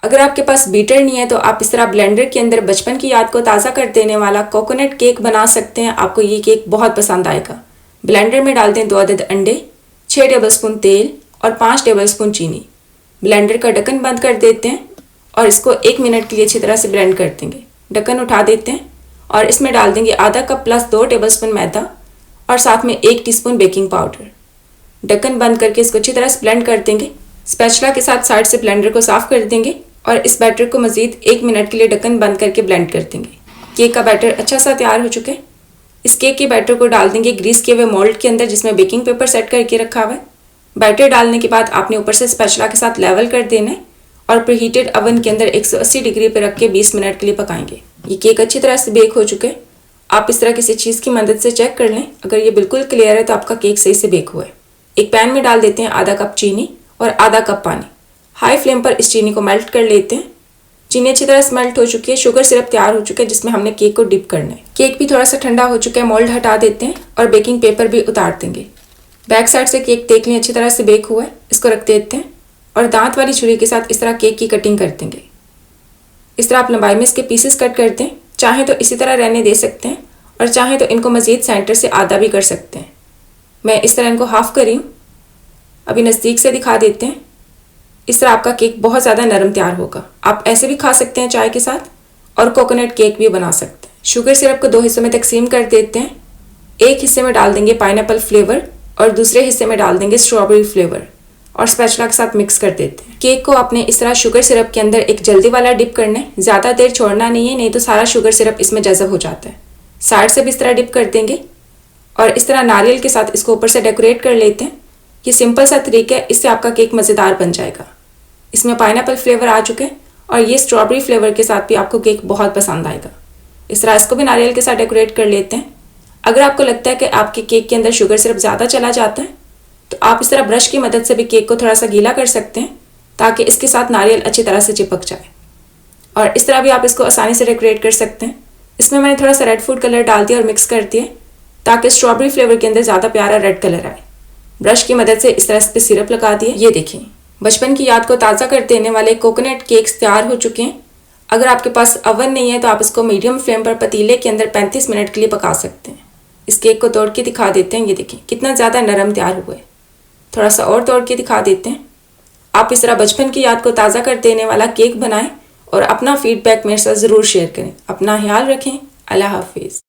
अगर आपके पास बीटर नहीं है तो आप इस तरह ब्लेंडर के अंदर बचपन की याद को ताज़ा कर देने वाला कोकोनट केक बना सकते हैं। आपको ये केक बहुत पसंद आएगा। ब्लेंडर में डाल दें 2 अदद अंडे, 6 टेबलस्पून तेल और 5 टेबलस्पून चीनी। ब्लेंडर का ढक्कन बंद कर देते हैं और इसको 1 मिनट के लिए अच्छी तरह से ब्लेंड कर देंगे। ढक्कन उठा देते हैं और इसमें डाल देंगे आधा कप प्लस 2 टेबलस्पून मैदा और साथ में 1 टीस्पून बेकिंग पाउडर। ढक्कन बंद करके इसको अच्छी तरह से ब्लेंड कर देंगे। स्पैचुला के साथ साइड से ब्लेंडर को साफ कर देंगे और इस बैटर को मज़ीद 1 मिनट के लिए ढक्कन बंद करके ब्लेंड कर देंगे। केक का बैटर अच्छा सा तैयार हो चुका है। इस केक के बैटर को डाल देंगे ग्रीस किए हुए मोल्ड के अंदर जिसमें बेकिंग पेपर सेट करके रखा हुआ है। बैटर डालने के बाद आपने ऊपर से स्पैचुला के साथ लेवल कर देना है और प्रीहीटेड अवन के अंदर 180 डिग्री पर रख के 20 मिनट के लिए पकाएंगे। ये केक अच्छी तरह से बेक हो चुके हैं। आप इस तरह किसी चीज़ की मदद से चेक कर लें। अगर ये बिल्कुल क्लियर है तो आपका केक सही से बेक हुआ है। एक पैन में डाल देते हैं आधा कप चीनी और आधा कप पानी। हाई फ्लेम पर इस चीनी को मेल्ट कर लेते हैं। चीनी अच्छी तरह से मेल्ट हो चुकी है। शुगर सिरप तैयार हो चुका है जिसमें हमने केक को डिप करना है। केक भी थोड़ा सा ठंडा हो चुका है। मोल्ड हटा देते हैं और बेकिंग पेपर भी उतार देंगे। बैक साइड से केक देख लें अच्छी तरह से बेक हुआ है। इसको रख देते हैं और दांत वाली छुरी के साथ इस तरह केक की कटिंग कर देंगे। इस तरह आप लंबाई में इसके पीसेस कट कर दें। चाहें तो इसी तरह रहने दे सकते हैं और चाहें तो इनको मज़ीद सेंटर से आधा भी कर सकते हैं। मैं इस तरह इनको हाफ करी हूँ। अभी नज़दीक से दिखा देते हैं। इस तरह आपका केक बहुत ज़्यादा नरम तैयार होगा। आप ऐसे भी खा सकते हैं चाय के साथ और कोकोनट केक भी बना सकते हैं। शुगर सिरप को 2 हिस्सों में तकसीम कर देते हैं। एक हिस्से में डाल देंगे पाइनएप्पल फ्लेवर और दूसरे हिस्से में डाल देंगे स्ट्रॉबेरी फ्लेवर और स्पैचुला के साथ मिक्स कर देते हैं। केक को आपने इस तरह शुगर सिरप के अंदर एक जल्दी वाला डिप करना है। ज़्यादा देर छोड़ना नहीं है, नहीं तो सारा शुगर सिरप इसमें जज़ब हो जाता है। साइड से भी इस तरह डिप कर देंगे और इस तरह नारियल के साथ इसको ऊपर से डेकोरेट कर लेते हैं। ये सिंपल सा तरीका है, इससे आपका केक मज़ेदार बन जाएगा। इसमें पाइनएप्पल फ्लेवर आ चुके हैं और ये स्ट्रॉबेरी फ्लेवर के साथ भी आपको केक बहुत पसंद आएगा। इस तरह इसको भी नारियल के साथ डेकोरेट कर लेते हैं। अगर आपको लगता है कि आपके केक के अंदर शुगर सिरप ज़्यादा चला जाता है तो आप इस तरह ब्रश की मदद से भी केक को थोड़ा सा गीला कर सकते हैं ताकि इसके साथ नारियल अच्छी तरह से चिपक जाए। और इस तरह भी आप इसको आसानी से डेकोरेट कर सकते हैं। इसमें मैंने थोड़ा सा रेड फूड कलर डाल दिया और मिक्स कर दिया ताकि स्ट्रॉबेरी फ्लेवर के अंदर ज़्यादा प्यारा रेड कलर आए। ब्रश की मदद से इस तरह इस पर सिरप लगा दिया। ये देखिए, बचपन की याद को ताज़ा कर देने वाले कोकोनट केक्स तैयार हो चुके हैं। अगर आपके पास अवन नहीं है तो आप इसको मीडियम फ्लेम पर पतीले के अंदर 35 मिनट के लिए पका सकते हैं। इस केक को तोड़ के दिखा देते हैं। ये देखिए कितना ज़्यादा नरम तैयार हुआ है। थोड़ा सा और तोड़ के दिखा देते हैं। आप इस तरह बचपन की याद को ताज़ा कर देने वाला केक बनाएं और अपना फीडबैक मेरे साथ ज़रूर शेयर करें। अपना ख्याल रखें। अल्लाह हाफिज़।